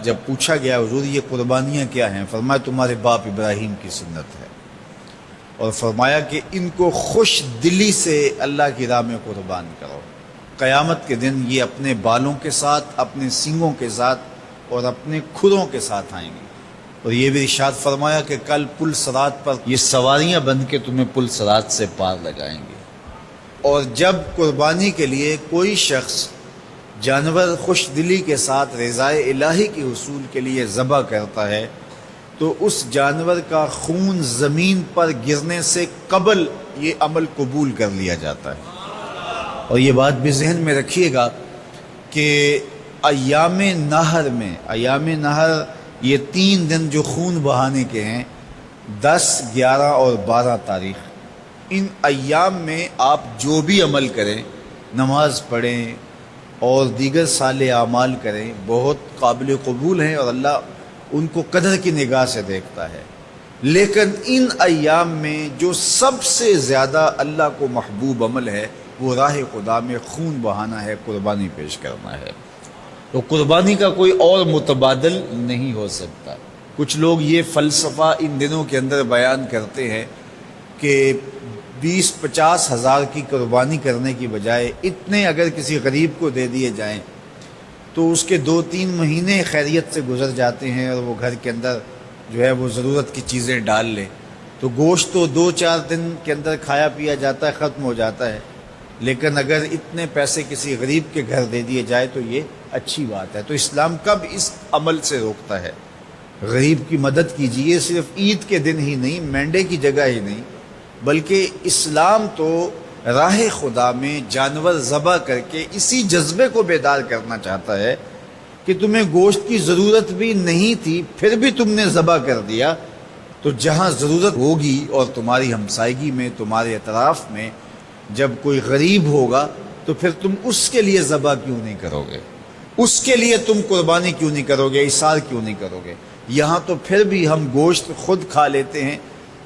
جب پوچھا گیا حضور یہ قربانیاں کیا ہیں، فرمایا تمہارے باپ ابراہیم کی سنت ہے، اور فرمایا کہ ان کو خوش دلی سے اللہ کی راہ میں قربان کرو، قیامت کے دن یہ اپنے بالوں کے ساتھ، اپنے سینگوں کے ساتھ اور اپنے کھروں کے ساتھ آئیں گے۔ اور یہ بھی ارشاد فرمایا کہ کل پل صراط پر یہ سواریاں بن کے تمہیں پل صراط سے پار لگائیں گے۔ اور جب قربانی کے لیے کوئی شخص جانور خوش دلی کے ساتھ رضائے الہی کے حصول کے لیے ذبح کرتا ہے تو اس جانور کا خون زمین پر گرنے سے قبل یہ عمل قبول کر لیا جاتا ہے۔ اور یہ بات بھی ذہن میں رکھیے گا کہ ایام نہر یہ 3 دن جو خون بہانے کے ہیں، 10، 11 اور 12 تاریخ، ان ایام میں آپ جو بھی عمل کریں، نماز پڑھیں اور دیگر صالح اعمال کریں، بہت قابل قبول ہیں اور اللہ ان کو قدر کی نگاہ سے دیکھتا ہے۔ لیکن ان ایام میں جو سب سے زیادہ اللہ کو محبوب عمل ہے وہ راہ خدا میں خون بہانا ہے، قربانی پیش کرنا ہے۔ تو قربانی کا کوئی اور متبادل نہیں ہو سکتا۔ کچھ لوگ یہ فلسفہ ان دنوں کے اندر بیان کرتے ہیں کہ 20-50 ہزار کی قربانی کرنے کی بجائے اتنے اگر کسی غریب کو دے دیے جائیں تو اس کے 2-3 مہینے خیریت سے گزر جاتے ہیں اور وہ گھر کے اندر جو ہے وہ ضرورت کی چیزیں ڈال لے، تو گوشت تو 2-4 دن کے اندر کھایا پیا جاتا ہے، ختم ہو جاتا ہے۔ لیکن اگر اتنے پیسے کسی غریب کے گھر دے دیے جائے تو یہ اچھی بات ہے۔ تو اسلام کب اس عمل سے روکتا ہے؟ غریب کی مدد کیجیے، صرف عید کے دن ہی نہیں، مینڈے کی جگہ ہی نہیں، بلکہ اسلام تو راہ خدا میں جانور ذبح کر کے اسی جذبے کو بیدار کرنا چاہتا ہے کہ تمہیں گوشت کی ضرورت بھی نہیں تھی پھر بھی تم نے ذبح کر دیا، تو جہاں ضرورت ہوگی اور تمہاری ہمسائیگی میں، تمہارے اطراف میں جب کوئی غریب ہوگا تو پھر تم اس کے لیے ذبح کیوں نہیں کرو گے؟ اس کے لیے تم قربانی کیوں نہیں کرو گے؟ اِیثار کیوں نہیں کرو گے؟ یہاں تو پھر بھی ہم گوشت خود کھا لیتے ہیں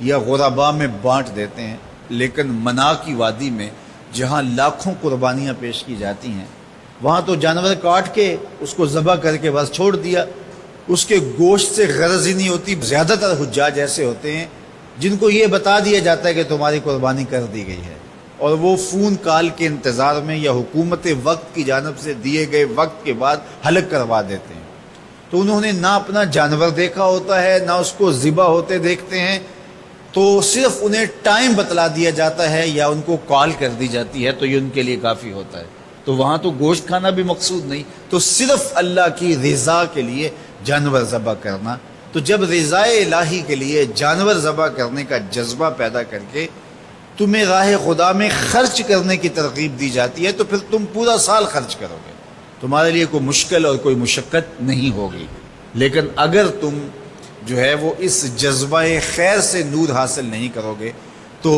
یا غربا میں بانٹ دیتے ہیں، لیکن منا کی وادی میں جہاں لاکھوں قربانیاں پیش کی جاتی ہیں وہاں تو جانور کاٹ کے اس کو ذبح کر کے بس چھوڑ دیا، اس کے گوشت سے غرض ہی نہیں ہوتی۔ زیادہ تر حجاج ایسے ہوتے ہیں جن کو یہ بتا دیا جاتا ہے کہ تمہاری قربانی کر دی گئی ہے، اور وہ فون کال کے انتظار میں یا حکومت وقت کی جانب سے دیے گئے وقت کے بعد حلق کروا دیتے ہیں۔ تو انہوں نے نہ اپنا جانور دیکھا ہوتا ہے، نہ اس کو ذبح ہوتے دیکھتے ہیں، تو صرف انہیں ٹائم بتلا دیا جاتا ہے یا ان کو کال کر دی جاتی ہے تو یہ ان کے لیے کافی ہوتا ہے۔ تو وہاں تو گوشت کھانا بھی مقصود نہیں، تو صرف اللہ کی رضا کے لیے جانور ذبح کرنا۔ تو جب رضائے الہی کے لیے جانور ذبح کرنے کا جذبہ پیدا کر کے تمہیں راہ خدا میں خرچ کرنے کی ترغیب دی جاتی ہے تو پھر تم پورا سال خرچ کرو گے، تمہارے لیے کوئی مشکل اور کوئی مشقت نہیں ہوگی۔ لیکن اگر تم جو ہے وہ اس جذبہ خیر سے نور حاصل نہیں کرو گے تو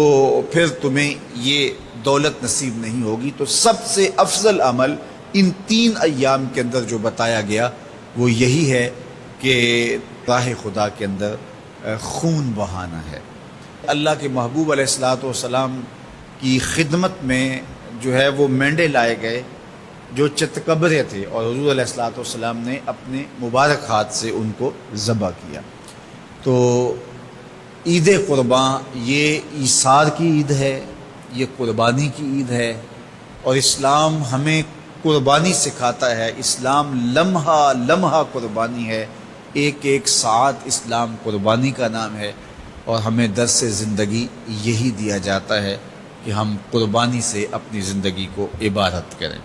پھر تمہیں یہ دولت نصیب نہیں ہوگی۔ تو سب سے افضل عمل ان 3 ایام کے اندر جو بتایا گیا وہ یہی ہے کہ راہ خدا کے اندر خون بہانا ہے۔ اللہ کے محبوب علیہ الصلوۃ والسلام کی خدمت میں جو ہے وہ مینڈے لائے گئے جو چتکبرے تھے، اور حضور علیہ الصلوۃ والسلام نے اپنے مبارک ہاتھ سے ان کو ذبح کیا۔ تو عید قرباں یہ ایثار کی عید ہے، یہ قربانی کی عید ہے، اور اسلام ہمیں قربانی سکھاتا ہے۔ اسلام لمحہ لمحہ قربانی ہے، ایک ایک ساعت اسلام قربانی کا نام ہے، اور ہمیں درس زندگی یہی دیا جاتا ہے کہ ہم قربانی سے اپنی زندگی کو عبادت کریں۔